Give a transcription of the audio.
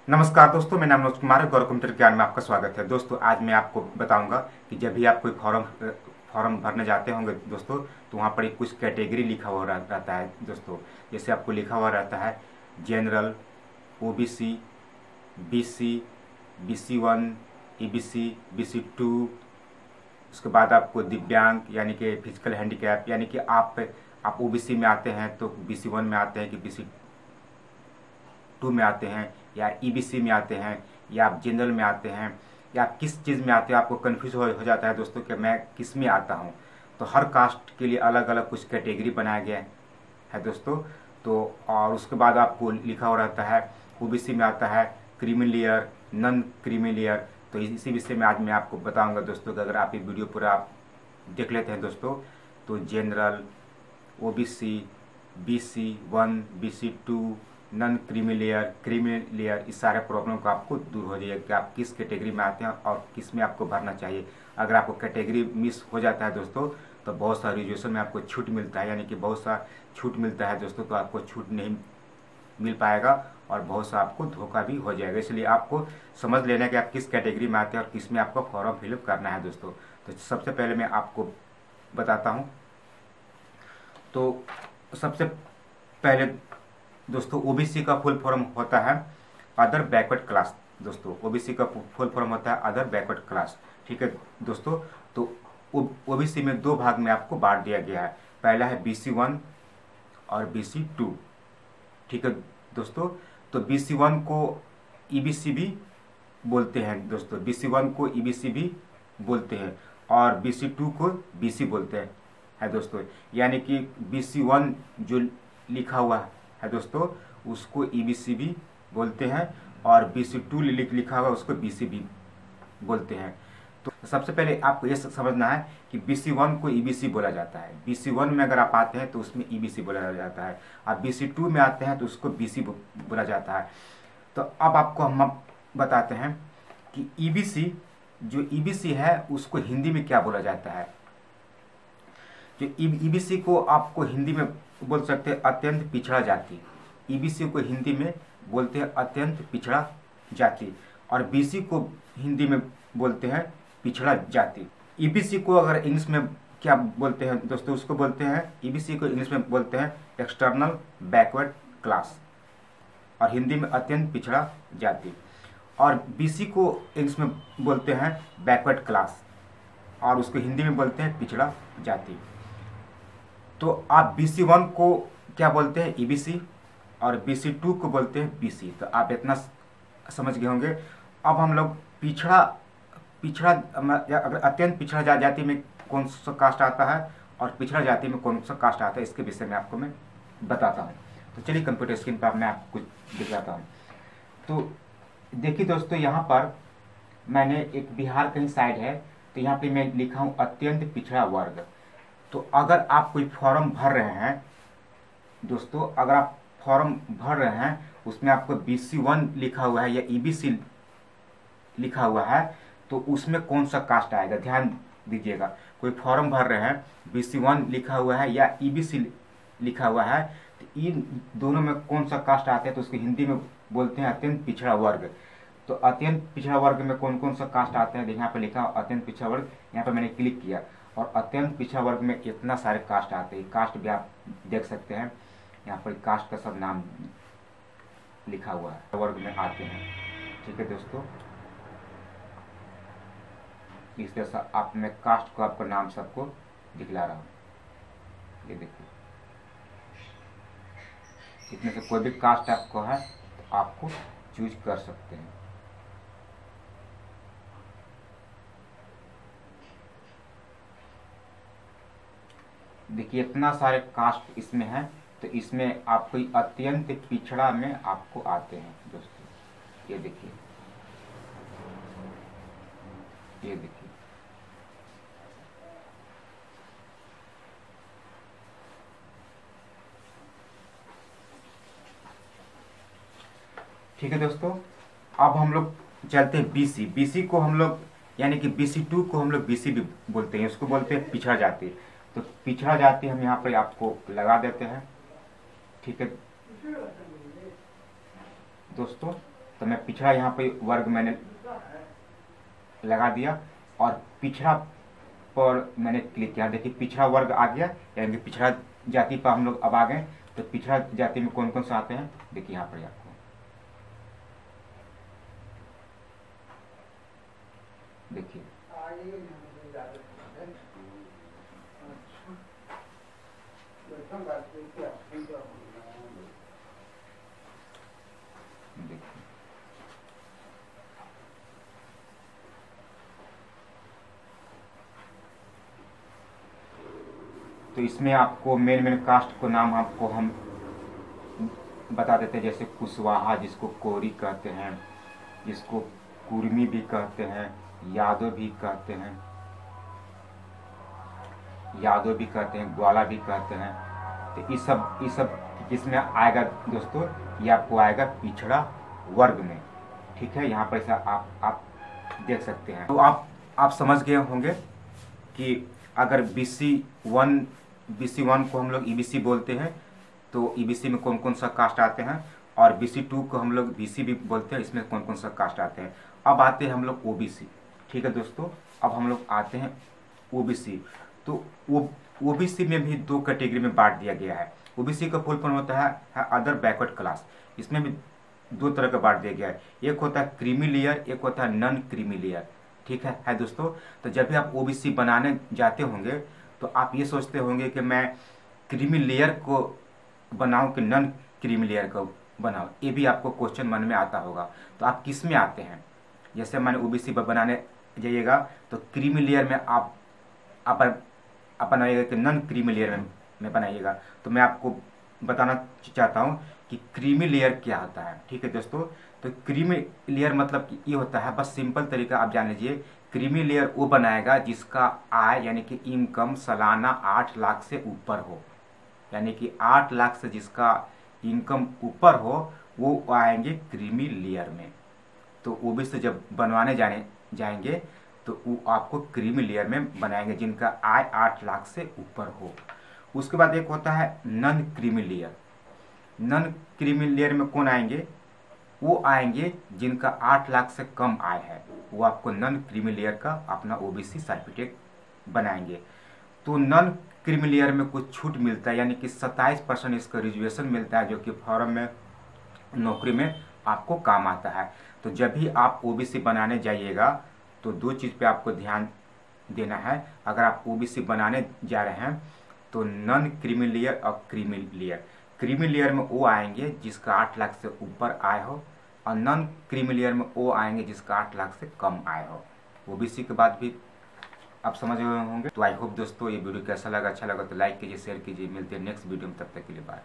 नमस्कार दोस्तों, मेरा नाम मनोज कुमार है। गौरव कंप्यूटर ज्ञान में आपका स्वागत है। दोस्तों आज मैं आपको बताऊंगा कि जब भी आप कोई फॉर्म भरने जाते होंगे दोस्तों, तो वहाँ पर एक कुछ कैटेगरी लिखा हुआ रहता है दोस्तों। जैसे आपको लिखा हुआ रहता है general, OBC, BC, BC1, EBC, BC2। उसके बाद आपको दिव्यांग यानी कि फिजिकल हैंडीकैप, यानी कि आप ओबीसी में आते हैं तो BC1 में आते हैं कि BC2 में आते हैं, या EBC में आते हैं, या आप जनरल में आते हैं, या आप किस चीज़ में आते हैं। आपको कन्फ्यूज हो जाता है दोस्तों कि मैं किस में आता हूँ। तो हर कास्ट के लिए अलग अलग कुछ कैटेगरी बनाया गया है दोस्तों। तो और उसके बाद आपको लिखा हुआ रहता है ओबीसी में आता है creamy layer, non creamy layer. तो इसी विषय में आज मैं आपको बताऊंगा दोस्तों कि अगर आप ये वीडियो पूरा आप देख लेते हैं दोस्तों, तो general, OBC, BC1, BC2, non creamy layer, इस सारे प्रॉब्लम को आपको दूर हो जाएगा कि आप किस कैटेगरी में आते हैं और किस में आपको भरना चाहिए। अगर आपको कैटेगरी मिस हो जाता है दोस्तों, तो बहुत सारा रिजर्वेशन में आपको छूट मिलता है, यानी कि बहुत सा छूट मिलता है दोस्तों। तो आपको छूट नहीं मिल पाएगा और बहुत सा आपको धोखा भी हो जाएगा। इसलिए आपको समझ लेना है कि आप किस कैटेगरी में आते हैं और किस में आपको फॉर्म फिलअप करना है दोस्तों। तो सबसे पहले मैं आपको बताता हूँ। तो सबसे पहले दोस्तों ओबीसी का फुल फॉर्म होता है अदर बैकवर्ड क्लास दोस्तों। ओबीसी का फुल फॉर्म होता है अदर बैकवर्ड क्लास, ठीक है दोस्तों। तो ओबीसी में दो भाग में आपको बांट दिया गया है। पहला है BC1 और BC2, ठीक है दोस्तों। तो BC1 को EBC भी बोलते हैं दोस्तों, BC1 को EBC भी बोलते हैं, और BC2 को BC बोलते हैं दोस्तों। यानी कि BC1 जो लिखा हुआ है दोस्तों, उसको EBC भी बोलते हैं, और BC2 लिखा हुआ उसको BC भी बोलते हैं। तो सबसे पहले आपको ये समझना है कि BC1 को EBC बोला जाता है। BC1 में अगर आप आते हैं तो उसमें EBC बोला जाता है, और BC2 में आते हैं तो उसको BC बोला जाता है। तो अब आपको हम बताते हैं कि जो EBC है उसको हिंदी में क्या बोला जाता है। जो EBC को आपको हिंदी में बोल सकते हैं अत्यंत पिछड़ा जाति। EBC को हिंदी में बोलते हैं अत्यंत पिछड़ा जाति, और BC को हिंदी में बोलते हैं पिछड़ा जाति। EBC को अगर इंग्लिश में क्या बोलते हैं दोस्तों, उसको बोलते हैं EBC को इंग्लिश में बोलते हैं एक्सटर्नल बैकवर्ड क्लास, और हिंदी में अत्यंत पिछड़ा जाति। और BC को इंग्लिश में बोलते हैं बैकवर्ड क्लास, और उसको हिंदी में बोलते हैं पिछड़ा जाति। तो आप BC1 को क्या बोलते हैं EBC, और BC2 को बोलते हैं BC। तो आप इतना समझ गए होंगे। अब हम लोग पिछड़ा अगर अत्यंत पिछड़ा जाति में कौन सा कास्ट आता है और पिछड़ा जाति में कौन सा कास्ट आता है, इसके विषय में आपको मैं बताता हूँ। तो चलिए कंप्यूटर स्क्रीन पर मैं आपको कुछ दिखाता हूँ। तो देखिए दोस्तों, यहाँ पर मैंने एक बिहार कहीं साइड है, तो यहाँ पे मैं लिखा हूँ अत्यंत पिछड़ा वर्ग। तो अगर आप कोई फॉर्म भर रहे हैं दोस्तों, अगर आप फॉर्म भर रहे हैं उसमें आपको BC1 लिखा हुआ है या EBC लिखा हुआ है, तो उसमें कौन सा कास्ट आएगा, ध्यान दीजिएगा। कोई फॉर्म भर रहे हैं, BC1 लिखा हुआ है या EBC लिखा हुआ है, तो इन दोनों में कौन सा कास्ट आता है, तो उसको हिंदी में बोलते हैं अत्यंत पिछड़ा वर्ग। तो अत्यंत पिछड़ा वर्ग में कौन कौन सा कास्ट आता है, यहाँ पे लिखा अत्यंत पिछड़ा वर्ग। यहाँ पे मैंने क्लिक किया और अत्यंत पिछड़ा वर्ग में इतना सारे कास्ट आते हैं। कास्ट भी आप देख सकते हैं, यहाँ पर कास्ट का सब नाम लिखा हुआ है, वर्ग में आते हैं, ठीक है दोस्तों। इस तरह से आप मैं कास्ट को आपको नाम सबको दिखला रहा हूँ, ये देखिए। इसमें से कोई भी कास्ट आपको है तो आपको चूज कर सकते हैं। देखिए इतना सारे कास्ट इसमें है, तो इसमें आपको अत्यंत पिछड़ा में आपको आते हैं दोस्तों। ये देखिए, ये देखिए, ठीक है दोस्तों। अब हम लोग चलते हैं BC को हम लोग यानी कि BC2 को हम लोग BC भी बोलते हैं, उसको बोलते हैं पिछड़ा जाति। तो पिछड़ा जाति हम यहाँ पर आपको लगा देते हैं, ठीक है दोस्तों। तो मैं पिछड़ा यहाँ पे वर्ग मैंने लगा दिया और पिछड़ा पर मैंने क्लिक किया। देखिए पिछड़ा वर्ग आ गया, यानी कि पिछड़ा जाति पर हम लोग अब आ गए। तो पिछड़ा जाति में कौन कौन से आते हैं देखिए यहाँ पर आपको देखिए तो इसमें आपको मेन कास्ट को नाम आपको हम बता देते हैं, जैसे कुशवाहा जिसको कोरी कहते हैं, जिसको कुर्मी भी कहते हैं, यादव भी कहते हैं, ग्वाला भी कहते हैं। तो ये सब किसमें आएगा दोस्तों, ये आपको आएगा पिछड़ा वर्ग में। ठीक है, यहाँ पर ऐसा आप देख सकते हैं। तो आप समझ गए होंगे कि अगर BC1 को हम लोग EBC बोलते हैं, तो EBC में कौन कौन सा कास्ट आते हैं, और BC2 को हम लोग BC भी बोलते हैं, इसमें कौन कौन सा कास्ट आते हैं। अब आते हैं हम लोग OBC। ठीक है दोस्तों, अब हम लोग आते हैं OBC। तो OBC में भी 2 कैटेगरी में बांट दिया गया है। OBC का फुल फॉर्म होता है अदर बैकवर्ड क्लास। इसमें भी 2 तरह का बांट दिया गया है, एक होता है क्रीमी लेयर, एक होता है नॉन क्रीमी लेयर। ठीक है दोस्तों। तो जब भी आप OBC बनाने जाते होंगे तो आप ये सोचते होंगे कि मैं क्रीमी लेयर को बनाऊं कि नॉन क्रीमी लेयर को बनाऊं, ये भी आपको क्वेश्चन मन में आता होगा। तो आप किस में आते हैं, जैसे मैंने OBC बनाने जाइएगा तो क्रीमी लेयर में आप बनाइएगा कि नॉन क्रीमी लेयर में बनाइएगा। तो मैं आपको बताना चाहता हूँ कि क्रीमी लेयर क्या होता है। ठीक है दोस्तों, तो क्रीमी लेयर मतलब कि ये होता है, बस सिंपल तरीका आप जान लीजिए, क्रीमी लेयर वो बनाएगा जिसका आय यानी कि इनकम सालाना 8 लाख से ऊपर हो, यानी कि 8 लाख से जिसका इनकम ऊपर हो वो आएंगे क्रीमी लेयर में। तो OBC जब बनवाने जाएंगे तो वो आपको क्रीमी लेयर में बनाएंगे जिनका आय 8 लाख से ऊपर हो। उसके बाद एक होता है non creamy layer. Non creamy layer में कौन आएंगे, वो आएंगे जिनका 8 लाख से कम आय है, वो आपको नॉन क्रीमी लेयर का अपना OBC सर्टिफिकेट बनाएंगे। तो नॉन क्रीमी लेयर में कुछ छूट मिलता है, यानी कि 27% इसका रिजर्वेशन मिलता है, जो कि फॉर्म में नौकरी में आपको काम आता है। तो जब भी आप OBC बनाने जाइएगा तो 2 चीज़ पे आपको ध्यान देना है। अगर आप OBC बनाने जा रहे हैं तो नॉन क्रीमी लेयर और क्रीमी लेयर। क्रीमी लेयर में वो आएंगे जिसका 8 लाख से ऊपर आय हो, और नॉन क्रीमी लेयर में वो आएंगे जिसका 8 लाख से कम आय हो। OBC के बाद भी आप समझ गए होंगे। तो आई होप दोस्तों ये वीडियो कैसा लगा, अच्छा लगा तो लाइक कीजिए, शेयर कीजिए। मिलते हैं नेक्स्ट वीडियो में, तब तक के लिए बाय।